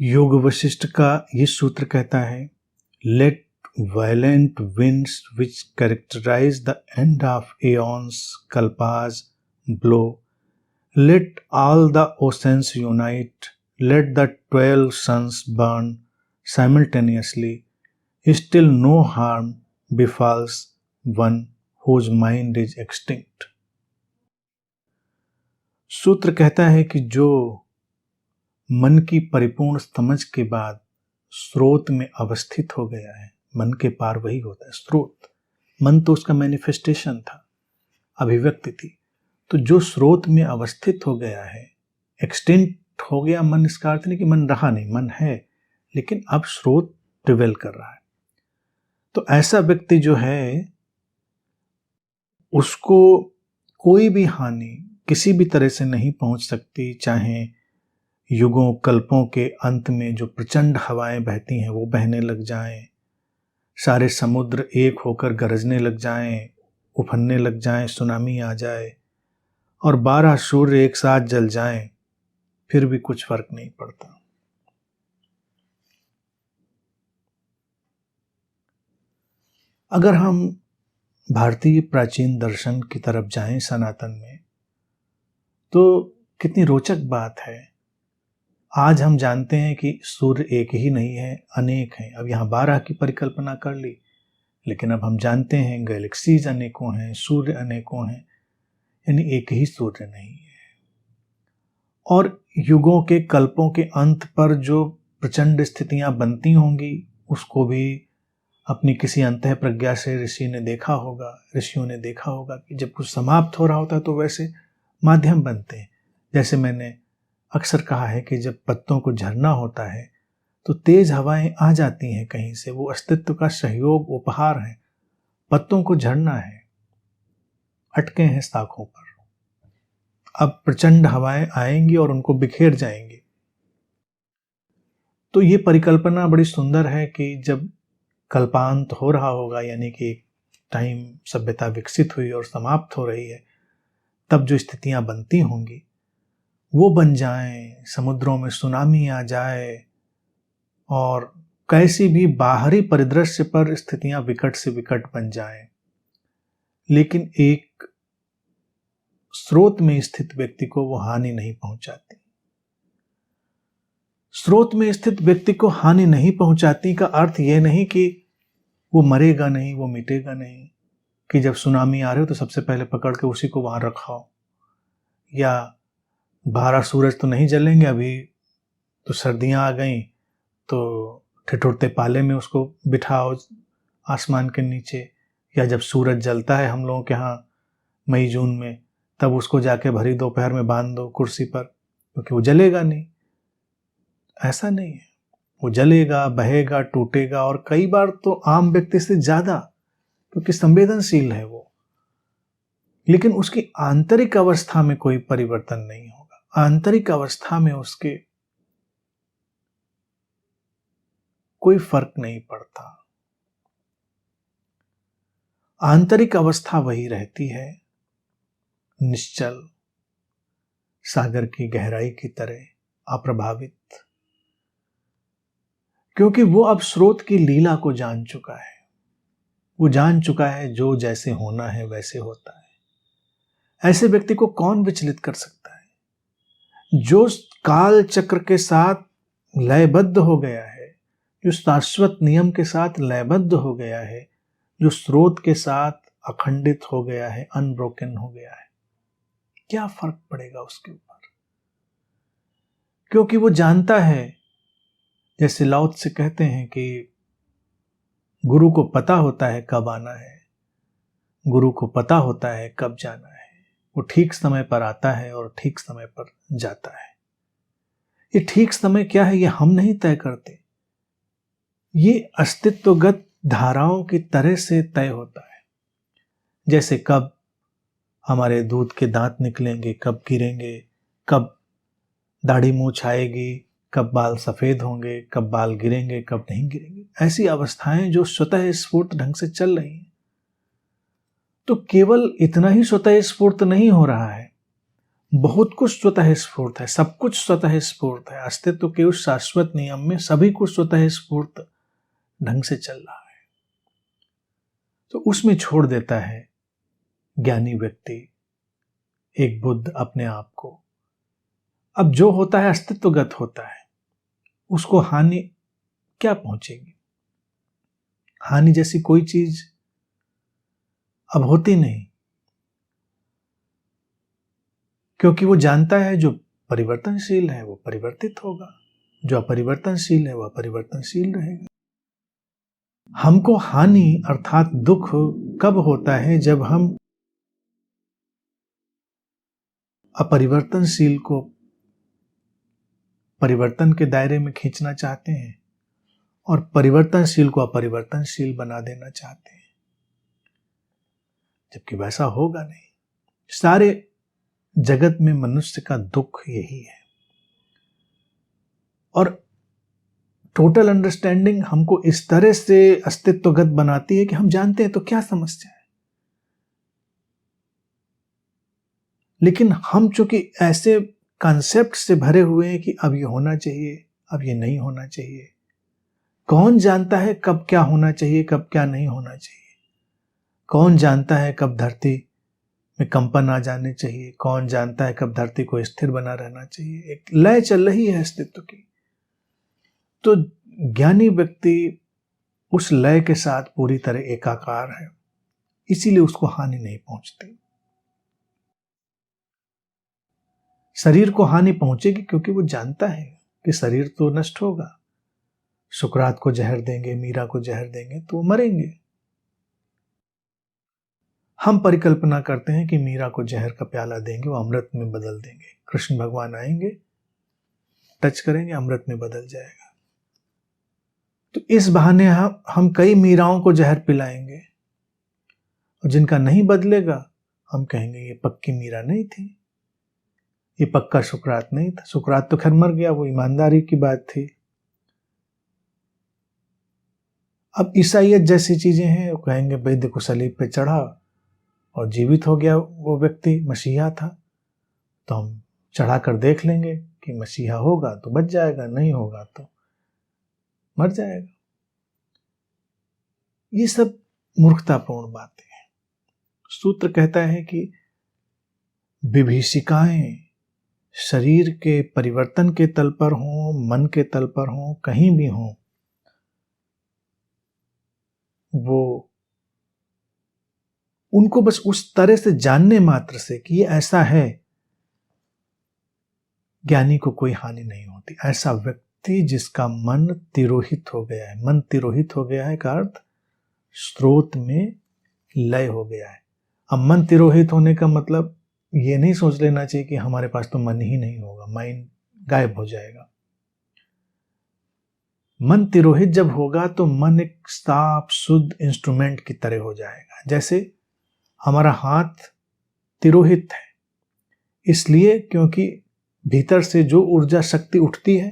योग वशिष्ठ का ये सूत्र कहता है, let violent winds which characterise the end of एons कल्पास blow, let all the oceans unite, let the 12 suns burn simultaneously, still no harm befalls one whose mind is extinct. सूत्र कहता है कि जो मन की परिपूर्ण समझ के बाद स्रोत में अवस्थित हो गया है, मन के पार वही होता है स्रोत। मन तो उसका मैनिफेस्टेशन था, अभिव्यक्ति थी। तो जो स्रोत में अवस्थित हो गया है, एक्सटेंट हो गया मन, इसका अर्थ नहीं कि मन रहा नहीं, मन है, लेकिन अब स्रोत प्रिवेल कर रहा है। तो ऐसा व्यक्ति जो है, उसको कोई भी हानि किसी भी तरह से नहीं पहुंच सकती, चाहे युगों कल्पों के अंत में जो प्रचंड हवाएं बहती हैं वो बहने लग जाएं, सारे समुद्र एक होकर गरजने लग जाएं, उफनने लग जाएं, सुनामी आ जाए और 12 सूर्य एक साथ जल जाएं, फिर भी कुछ फर्क नहीं पड़ता। अगर हम भारतीय प्राचीन दर्शन की तरफ जाएं सनातन में, तो कितनी रोचक बात है। आज हम जानते हैं कि सूर्य एक ही नहीं है, अनेक हैं। अब यहाँ 12 की परिकल्पना कर ली, लेकिन अब हम जानते हैं गैलेक्सीज अनेकों हैं, सूर्य अनेकों हैं, यानी एक ही सूर्य नहीं है। और युगों के कल्पों के अंत पर जो प्रचंड स्थितियां बनती होंगी, उसको भी अपनी किसी अंतः प्रज्ञा से ऋषियों ने देखा होगा कि जब कुछ समाप्त हो रहा होता है तो वैसे माध्यम बनते हैं। जैसे मैंने अक्सर कहा है कि जब पत्तों को झरना होता है तो तेज हवाएं आ जाती हैं कहीं से, वो अस्तित्व का सहयोग उपहार है। पत्तों को झरना है, अटके हैं शाखों पर, अब प्रचंड हवाएं आएंगी और उनको बिखेर जाएंगी। तो ये परिकल्पना बड़ी सुंदर है कि जब कल्पांत हो रहा होगा, यानी कि एक टाइम सभ्यता विकसित हुई और समाप्त हो रही है, तब जो स्थितियां बनती होंगी वो बन जाएं, समुद्रों में सुनामी आ जाए और कैसी भी बाहरी परिदृश्य पर स्थितियां विकट से विकट बन जाएं, लेकिन एक स्रोत में स्थित व्यक्ति को वो हानि नहीं पहुंचाती। स्रोत में स्थित व्यक्ति को हानि नहीं पहुंचाती का अर्थ यह नहीं कि वो मरेगा नहीं, वो मिटेगा नहीं, कि जब सुनामी आ रही हो तो सबसे पहले पकड़ के उसी को वहां रखाओ, या 12 सूरज तो नहीं जलेंगे, अभी तो सर्दियां आ गई तो ठिठुरते पाले में उसको बिठाओ आसमान के नीचे, या जब सूरज जलता है हम लोगों के यहाँ मई जून में, तब उसको जाके भरी दोपहर में बांध दो कुर्सी पर, क्योंकि वो जलेगा नहीं। ऐसा नहीं है, वो जलेगा, बहेगा, टूटेगा, और कई बार तो आम व्यक्ति से ज्यादा, क्योंकि संवेदनशील है वो। लेकिन उसकी आंतरिक अवस्था में कोई परिवर्तन नहीं होगा। आंतरिक अवस्था में उसके कोई फर्क नहीं पड़ता। आंतरिक अवस्था वही रहती है, निश्चल, सागर की गहराई की तरह अप्रभावित, क्योंकि वो अब स्रोत की लीला को जान चुका है। वो जान चुका है जो जैसे होना है वैसे होता है। ऐसे व्यक्ति को कौन विचलित कर सकता है? जो काल चक्र के साथ लयबद्ध हो गया है, जो शाश्वत नियम के साथ लयबद्ध हो गया है, जो स्रोत के साथ अखंडित हो गया है, अनब्रोकन हो गया है, क्या फर्क पड़ेगा उसके ऊपर? क्योंकि वो जानता है, जैसे लाओ त्से कहते हैं कि गुरु को पता होता है कब आना है, गुरु को पता होता है कब जाना है। वो ठीक समय पर आता है और ठीक समय पर जाता है। ये ठीक समय क्या है, ये हम नहीं तय करते, ये अस्तित्वगत धाराओं की तरह से तय होता है। जैसे कब हमारे दूध के दांत निकलेंगे, कब गिरेंगे, कब दाढ़ी मूंछ आएगी, कब बाल सफेद होंगे, कब बाल गिरेंगे, कब नहीं गिरेंगे, ऐसी अवस्थाएं जो स्वतः स्फूर्त ढंग से चल रही हैं। तो केवल इतना ही स्वतः स्फूर्त नहीं हो रहा है, बहुत कुछ स्वतः स्फूर्त है, सब कुछ स्वतः स्फूर्त है। अस्तित्व के उस शाश्वत नियम में सभी कुछ स्वतः स्फूर्त ढंग से चल रहा है। तो उसमें छोड़ देता है ज्ञानी व्यक्ति, एक बुद्ध, अपने आप को। अब जो होता है अस्तित्वगत होता है, उसको हानि क्या पहुंचेगी? हानि जैसी कोई चीज अब होती नहीं, क्योंकि वो जानता है जो परिवर्तनशील है वो परिवर्तित होगा, जो अपरिवर्तनशील है वह अपरिवर्तनशील रहेगा। हमको हानि अर्थात दुख कब होता है? जब हम अपरिवर्तनशील को परिवर्तन के दायरे में खींचना चाहते हैं और परिवर्तनशील को अपरिवर्तनशील बना देना चाहते हैं, जबकि वैसा होगा नहीं। सारे जगत में मनुष्य का दुख यही है। और टोटल अंडरस्टैंडिंग हमको इस तरह से अस्तित्वगत बनाती है कि हम जानते हैं तो क्या समस्या है, लेकिन हम चूंकि ऐसे कॉन्सेप्ट से भरे हुए हैं कि अब ये होना चाहिए, अब ये नहीं होना चाहिए। कौन जानता है कब क्या होना चाहिए, कब क्या नहीं होना चाहिए? कौन जानता है कब धरती में कंपन आ जाने चाहिए? कौन जानता है कब धरती को स्थिर बना रहना चाहिए? एक लय चल रही है अस्तित्व की। तो ज्ञानी व्यक्ति उस लय के साथ पूरी तरह एकाकार है, इसीलिए उसको हानि नहीं पहुंचती। शरीर को हानि पहुंचेगी क्योंकि वो जानता है कि शरीर तो नष्ट होगा। सुकरात को जहर देंगे, मीरा को जहर देंगे तो वो मरेंगे। हम परिकल्पना करते हैं कि मीरा को जहर का प्याला देंगे, वो अमृत में बदल देंगे। कृष्ण भगवान आएंगे, टच करेंगे, अमृत में बदल जाएगा। तो इस बहाने हम कई मीराओं को जहर पिलाएंगे, और जिनका नहीं बदलेगा हम कहेंगे ये पक्की मीरा नहीं थी, ये पक्का सुकरात नहीं था। सुकरात तो खैर मर गया, वो ईमानदारी की बात थी। अब ईसाइयत जैसी चीजें हैं, वो कहेंगे भाई देखो सलीब पे चढ़ा और जीवित हो गया वो व्यक्ति, मसीहा था, तो हम चढ़ा कर देख लेंगे कि मसीहा होगा तो बच जाएगा, नहीं होगा तो मर जाएगा। ये सब मूर्खतापूर्ण बातें हैं। सूत्र कहता है कि विभीषिकाएं शरीर के परिवर्तन के तल पर हों, मन के तल पर हों, कहीं भी हों, वो उनको बस उस तरह से जानने मात्र से कि ये ऐसा है, ज्ञानी को कोई हानि नहीं होती। ऐसा व्यक्ति जिसका मन तिरोहित हो गया है, मन तिरोहित हो गया है का अर्थ स्रोत में लय हो गया है। अब मन तिरोहित होने का मतलब ये नहीं सोच लेना चाहिए कि हमारे पास तो मन ही नहीं होगा, माइंड गायब हो जाएगा। मन तिरोहित जब होगा तो मन एक साफ शुद्ध इंस्ट्रूमेंट की तरह हो जाएगा। जैसे हमारा हाथ तिरोहित है इसलिए क्योंकि भीतर से जो ऊर्जा शक्ति उठती है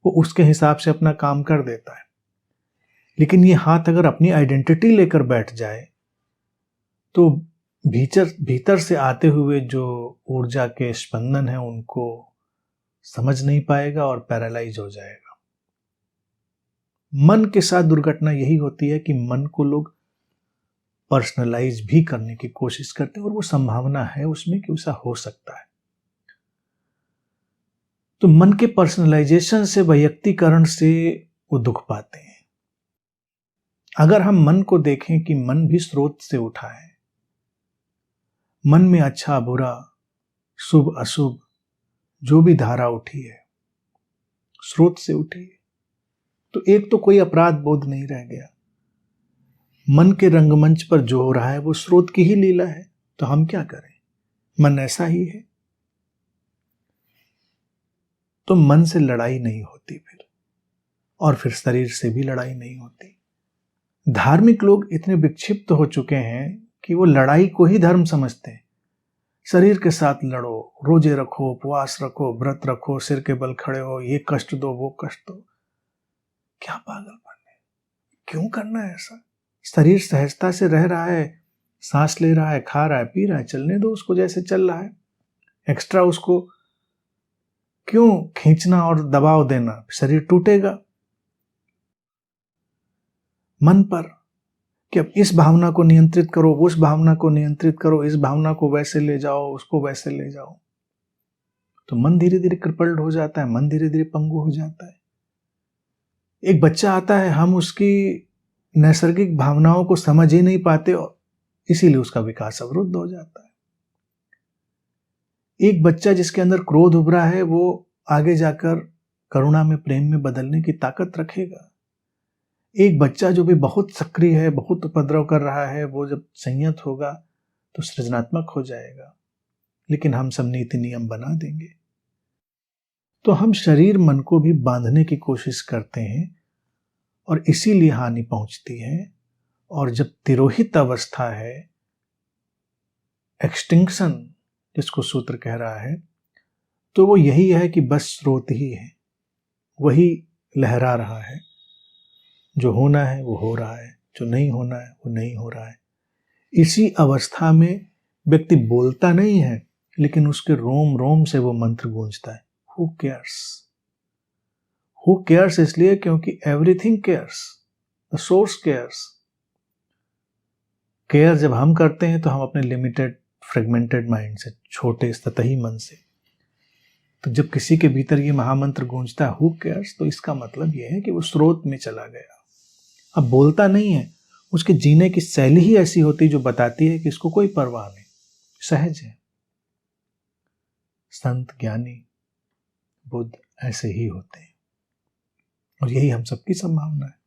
वो उसके हिसाब से अपना काम कर देता है। लेकिन ये हाथ अगर अपनी आइडेंटिटी लेकर बैठ जाए तो भीतर से आते हुए जो ऊर्जा के स्पंदन है उनको समझ नहीं पाएगा और पैरालाइज हो जाएगा। मन के साथ दुर्घटना यही होती है कि मन को लोग पर्सनलाइज भी करने की कोशिश करते हैं, और वो संभावना है उसमें कि ऐसा हो सकता है। तो मन के पर्सनलाइजेशन से, वैयक्तिकरण से वो दुख पाते हैं। अगर हम मन को देखें कि मन भी स्रोत से उठा है, मन में अच्छा बुरा, शुभ अशुभ जो भी धारा उठी है स्रोत से उठी है, तो एक तो कोई अपराध बोध नहीं रह गया। मन के रंगमंच पर जो हो रहा है वो स्रोत की ही लीला है, तो हम क्या करें? मन ऐसा ही है। तो मन से लड़ाई नहीं होती फिर, और फिर शरीर से भी लड़ाई नहीं होती। धार्मिक लोग इतने विक्षिप्त हो चुके हैं कि वो लड़ाई को ही धर्म समझते हैं। शरीर के साथ लड़ो, रोजे रखो, उपवास रखो, व्रत रखो, सिर के बल खड़े हो, ये कष्ट दो, वो कष्ट दो। क्या पागलपन है? क्यों करना है ऐसा? शरीर सहजता से रह रहा है, सांस ले रहा है, खा रहा है, पी रहा है, चलने दो उसको जैसे चल रहा है। एक्स्ट्रा उसको क्यों खींचना और दबाव देना? शरीर टूटेगा। मन पर कि अब इस भावना को नियंत्रित करो, उस भावना को नियंत्रित करो, इस भावना को वैसे ले जाओ, उसको वैसे ले जाओ, तो मन धीरे धीरे क्रिपल्ड हो जाता है, मन धीरे धीरे पंगु हो जाता है। एक बच्चा आता है, हम उसकी नैसर्गिक भावनाओं को समझ ही नहीं पाते और इसीलिए उसका विकास अवरुद्ध हो जाता है। एक बच्चा जिसके अंदर क्रोध उभरा है, वो आगे जाकर करुणा में, प्रेम में बदलने की ताकत रखेगा। एक बच्चा जो भी बहुत सक्रिय है, बहुत उपद्रव कर रहा है, वो जब संयत होगा तो सृजनात्मक हो जाएगा। लेकिन हम सब नीति नियम बना देंगे। तो हम शरीर मन को भी बांधने की कोशिश करते हैं और इसीलिए हानि पहुंचती है। और जब तिरोहित अवस्था है, एक्सटिंक्शन जिसको सूत्र कह रहा है, तो वो यही है कि बस स्रोत ही है, वही लहरा रहा है। जो होना है वो हो रहा है, जो नहीं होना है वो नहीं हो रहा है। इसी अवस्था में व्यक्ति बोलता नहीं है, लेकिन उसके रोम रोम से वो मंत्र गूंजता है, हु केयर्स। हु केयर्स इसलिए क्योंकि everything cares, the source cares. Care जब हम करते हैं तो हम अपने लिमिटेड फ्रेगमेंटेड माइंड से, छोटे सतही मन से। तो जब किसी के भीतर ये महामंत्र गूंजता है, हु केयर्स, तो इसका मतलब यह है कि वो स्रोत में चला गया। अब बोलता नहीं है, उसके जीने की शैली ही ऐसी होती जो बताती है कि इसको कोई परवाह नहीं, सहज है। संत ज्ञानी बुद्ध ऐसे ही होते हैं और यही हम सबकी संभावना है।